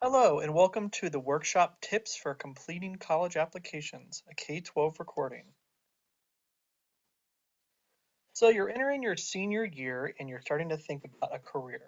Hello, and welcome to the workshop Tips for Completing College Applications, a K-12 recording. So you're entering your senior year and you're starting to think about a career.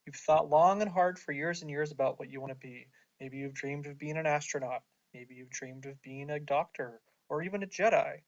You've thought long and hard for years and years about what you want to be. Maybe you've dreamed of being an astronaut. Maybe you've dreamed of being a doctor or even a Jedi.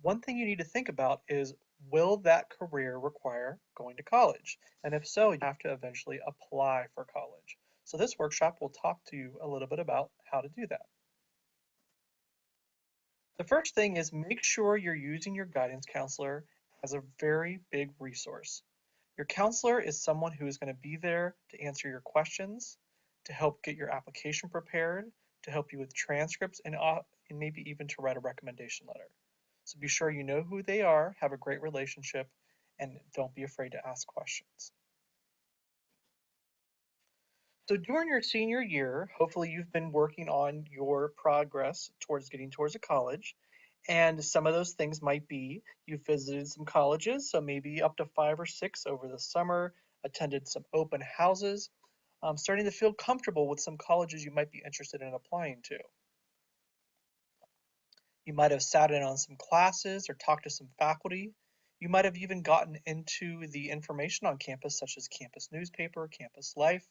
One thing you need to think about is, will that career require going to college? And if so, you have to eventually apply for college. So this workshop will talk to you a little bit about how to do that. The first thing is make sure you're using your guidance counselor as a very big resource. Your counselor is someone who is going to be there to answer your questions, to help get your application prepared, to help you with transcripts, and maybe even to write a recommendation letter. So be sure you know who they are, have a great relationship, and don't be afraid to ask questions. So during your senior year, hopefully you've been working on your progress towards getting towards a college. And some of those things might be you've visited some colleges, so maybe up to 5 or 6 over the summer, attended some open houses, starting to feel comfortable with some colleges you might be interested in applying to. You might have sat in on some classes or talked to some faculty. You might have even gotten into the information on campus, such as campus newspaper, campus life,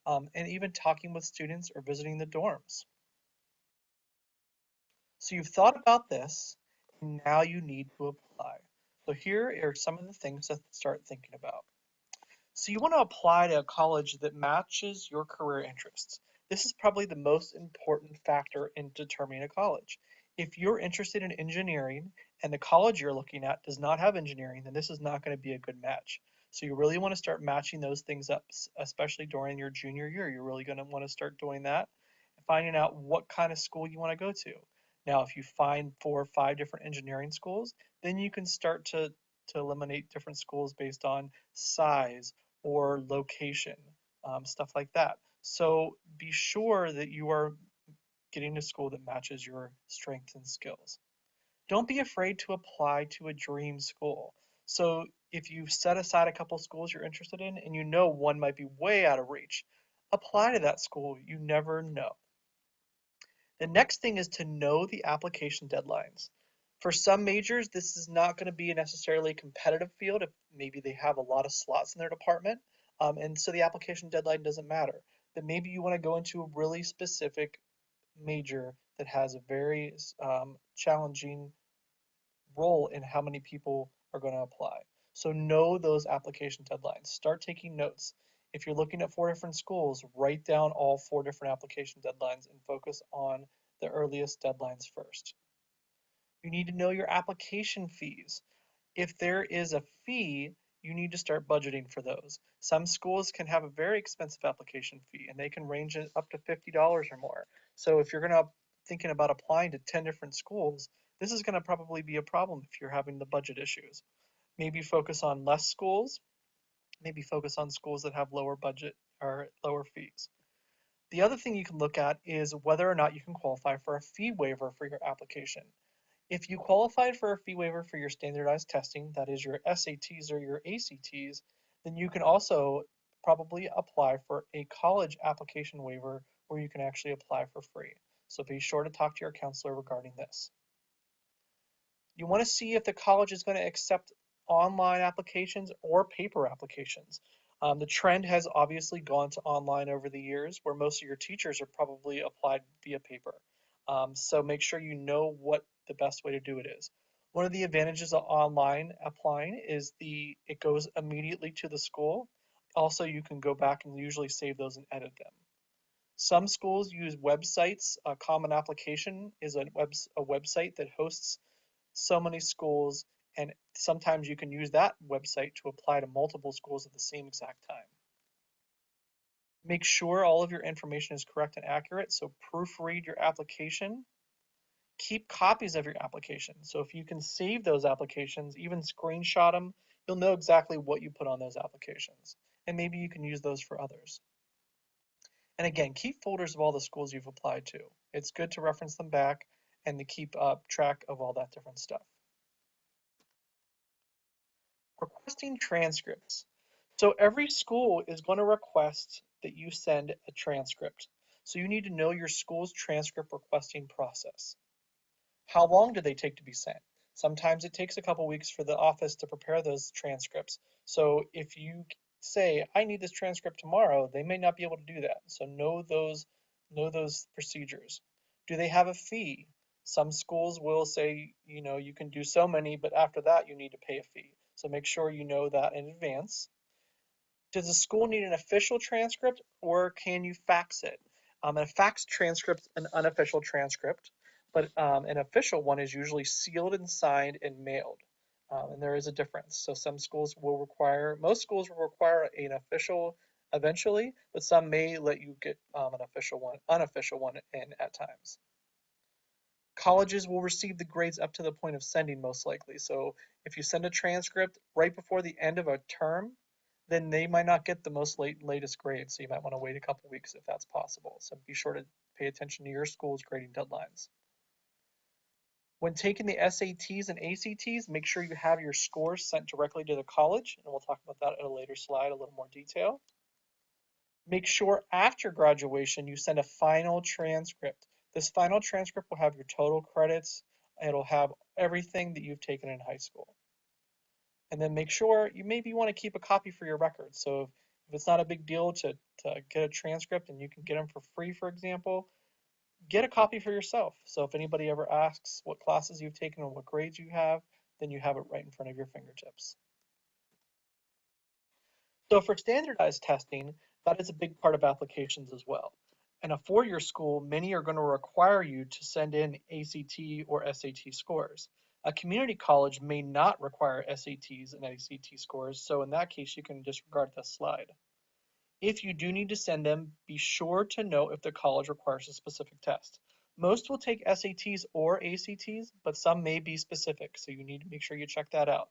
and even talking with students or visiting the dorms. So you've thought about this, and now you need to apply. So here are some of the things to start thinking about. So you want to apply to a college that matches your career interests. This is probably the most important factor in determining a college. If you're interested in engineering and the college you're looking at does not have engineering, then this is not going to be a good match. So you really want to start matching those things up, especially during your junior year. You're really going to want to start doing that and finding out what kind of school you want to go to. Now, if you find 4 or 5 different engineering schools, then you can start to eliminate different schools based on size or location, stuff like that. So be sure that you are getting a school that matches your strengths and skills. Don't be afraid to apply to a dream school. So if you set aside a couple schools you're interested in and you know one might be way out of reach, apply to that school. You never know. The next thing is to know the application deadlines. For some majors, this is not going to be necessarily a competitive field if maybe they have a lot of slots in their department, and so the application deadline doesn't matter. But maybe you want to go into a really specific major that has a very challenging role in how many people are going to apply. So know those application deadlines. Start taking notes. If you're looking at 4 different schools, write down all 4 different application deadlines and focus on the earliest deadlines first. You need to know your application fees. If there is a fee, you need to start budgeting for those. Some schools can have a very expensive application fee and they can range up to $50 or more. So if you're going to thinking about applying to 10 different schools, this is going to probably be a problem if you're having the budget issues. Maybe focus on less schools, maybe focus on schools that have lower budget or lower fees. The other thing you can look at is whether or not you can qualify for a fee waiver for your application. If you qualified for a fee waiver for your standardized testing, that is your SATs or your ACTs, then you can also probably apply for a college application waiver where you can actually apply for free. So be sure to talk to your counselor regarding this. You want to see if the college is going to accept online applications or paper applications. The trend has obviously gone to online over the years, where most of your teachers are probably applied via paper. So make sure you know what the best way to do it is. One of the advantages of online applying is it goes immediately to the school. Also, you can go back and usually save those and edit them. Some schools use websites. A common application is a website that hosts so many schools, and sometimes you can use that website to apply to multiple schools at the same exact time. Make sure all of your information is correct and accurate, so proofread your application. Keep copies of your application. So if you can save those applications, even screenshot them, you'll know exactly what you put on those applications. And maybe you can use those for others. And again, keep folders of all the schools you've applied to. It's good to reference them back and to keep track of all that different stuff. Requesting transcripts. So every school is going to request that you send a transcript. So you need to know your school's transcript requesting process. How long do they take to be sent? Sometimes it takes a couple weeks for the office to prepare those transcripts. So if you say, I need this transcript tomorrow, they may not be able to do that. So know those procedures. Do they have a fee? Some schools will say, you can do so many, but after that you need to pay a fee. So make sure you know that in advance. Does the school need an official transcript or can you fax it? A fax transcript is an unofficial transcript, but an official one is usually sealed and signed and mailed. And there is a difference. So most schools will require an official eventually, but some may let you get an unofficial one in at times. Colleges will receive the grades up to the point of sending most likely. So if you send a transcript right before the end of a term, then they might not get the latest grade. So you might want to wait a couple weeks if that's possible. So be sure to pay attention to your school's grading deadlines. When taking the SATs and ACTs, make sure you have your scores sent directly to the college, and we'll talk about that in a later slide, a little more detail. Make sure after graduation you send a final transcript. This final transcript will have your total credits. It'll have everything that you've taken in high school. And then make sure you maybe want to keep a copy for your records. So if it's not a big deal to get a transcript and you can get them for free, for example, get a copy for yourself. So if anybody ever asks what classes you've taken and what grades you have, then you have it right in front of your fingertips. So for standardized testing, that is a big part of applications as well. In a four-year school, many are going to require you to send in ACT or SAT scores. A community college may not require SATs and ACT scores, so in that case, you can disregard this slide. If you do need to send them, be sure to know if the college requires a specific test. Most will take SATs or ACTs, but some may be specific, so you need to make sure you check that out.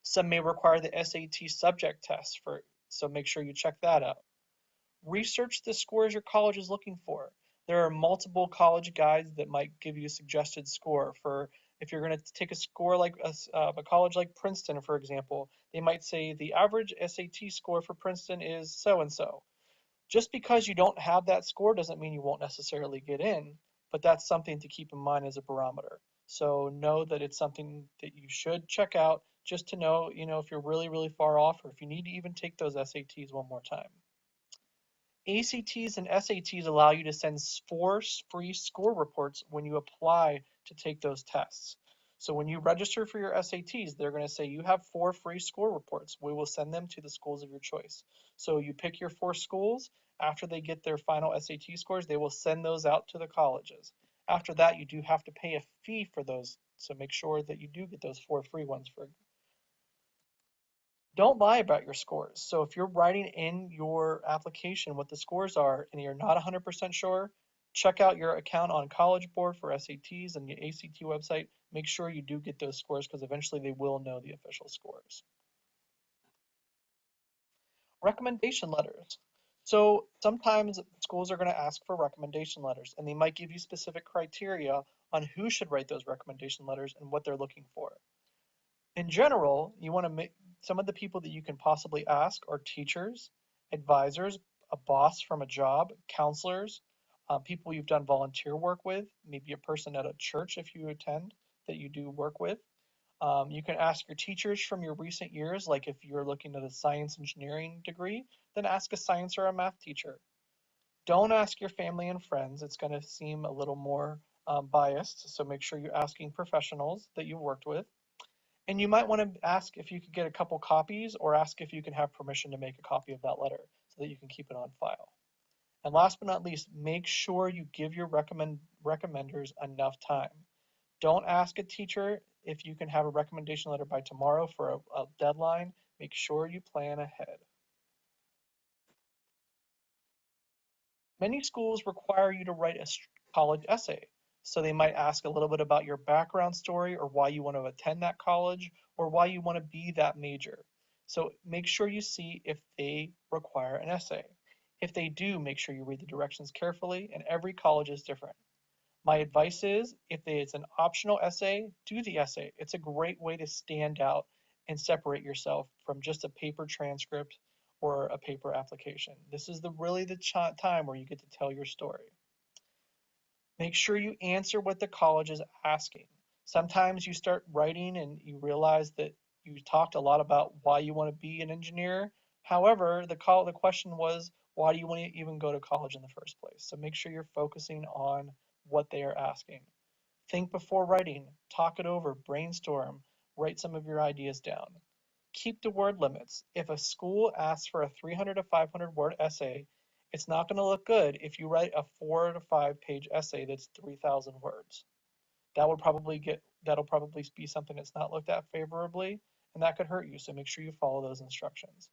Some may require the SAT subject test, so make sure you check that out. Research the scores your college is looking for. There are multiple college guides that might give you a suggested score for if you're going to take a score like a college like Princeton, for example. They might say the average SAT score for Princeton is so and so. Just because you don't have that score doesn't mean you won't necessarily get in, but that's something to keep in mind as a barometer. So know that it's something that you should check out just to know, if you're really, really far off or if you need to even take those SATs one more time. ACTs and SATs allow you to send 4 free score reports when you apply to take those tests. So when you register for your SATs, they're going to say you have 4 free score reports. We will send them to the schools of your choice. So you pick your 4 schools. After they get their final SAT scores, they will send those out to the colleges. After that, you do have to pay a fee for those. So make sure that you do get those 4 free ones. Don't lie about your scores. So if you're writing in your application what the scores are and you're not 100% sure, check out your account on College Board for SATs and the ACT website. Make sure you do get those scores because eventually they will know the official scores. Recommendation letters. So sometimes schools are going to ask for recommendation letters and they might give you specific criteria on who should write those recommendation letters and what they're looking for. In general, you want to make some of the people that you can possibly ask are teachers, advisors, a boss from a job, counselors, people you've done volunteer work with, maybe a person at a church if you attend that you do work with. You can ask your teachers from your recent years, like if you're looking at a science engineering degree, then ask a science or a math teacher. Don't ask your family and friends. It's going to seem a little more biased, so make sure you're asking professionals that you've worked with. And you might want to ask if you could get a couple copies or ask if you can have permission to make a copy of that letter so that you can keep it on file. And last but not least, make sure you give your recommenders enough time. Don't ask a teacher if you can have a recommendation letter by tomorrow for a deadline. Make sure you plan ahead. Many schools require you to write a college essay. So they might ask a little bit about your background story or why you want to attend that college or why you want to be that major. So make sure you see if they require an essay. If they do, make sure you read the directions carefully, and every college is different. My advice is if it's an optional essay, do the essay. It's a great way to stand out and separate yourself from just a paper transcript or a paper application. This is really the time where you get to tell your story. Make sure you answer what the college is asking. Sometimes you start writing and you realize that you talked a lot about why you want to be an engineer. However, the question was, why do you want to even go to college in the first place? So make sure you're focusing on what they are asking. Think before writing, talk it over, brainstorm, write some of your ideas down. Keep to word limits. If a school asks for a 300 to 500 word essay, it's not going to look good if you write a 4 to 5 page essay that's 3,000 words. That'll probably be something that's not looked at favorably, and that could hurt you. So make sure you follow those instructions.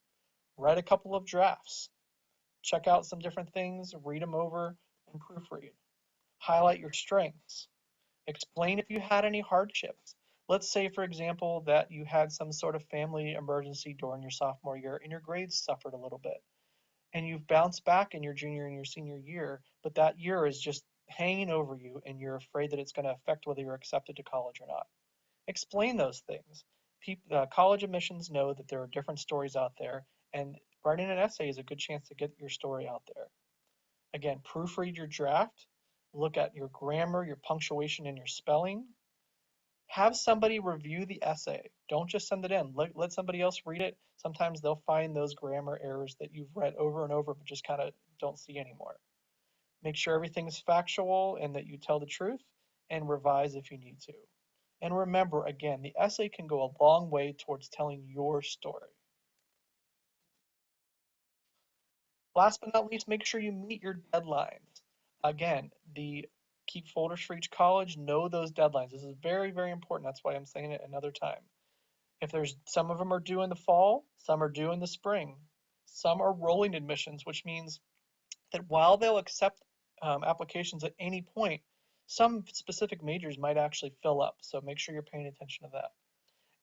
Write a couple of drafts. Check out some different things, read them over, and proofread. Highlight your strengths. Explain if you had any hardships. Let's say, for example, that you had some sort of family emergency during your sophomore year and your grades suffered a little bit. And you've bounced back in your junior and your senior year, but that year is just hanging over you and you're afraid that it's going to affect whether you're accepted to college or not. Explain those things. College admissions know that there are different stories out there, and writing an essay is a good chance to get your story out there. Again, proofread your draft, look at your grammar, your punctuation, and your spelling. Have somebody review the essay. Don't just send it in. Let somebody else read it. Sometimes they'll find those grammar errors that you've read over and over but just kind of don't see anymore. Make sure everything's factual and that you tell the truth, and revise if you need to. And remember, again, the essay can go a long way towards telling your story. Last but not least, make sure you meet your deadlines. Again, the keep folders for each college, know those deadlines. This is very, very important. That's why I'm saying it another time. If there's some of them are due in the fall, some are due in the spring. Some are rolling admissions, which means that while they'll accept applications at any point, some specific majors might actually fill up. So make sure you're paying attention to that.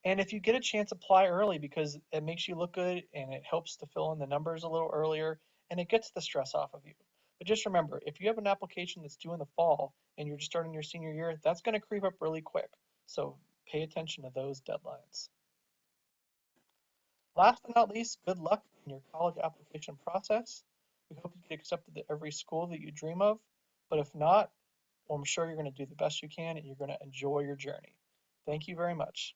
And if you get a chance, apply early because it makes you look good and it helps to fill in the numbers a little earlier and it gets the stress off of you. But just remember, if you have an application that's due in the fall and you're just starting your senior year, that's going to creep up really quick. So pay attention to those deadlines. Last but not least, good luck in your college application process. We hope you get accepted to every school that you dream of. But if not, well, I'm sure you're going to do the best you can and you're going to enjoy your journey. Thank you very much.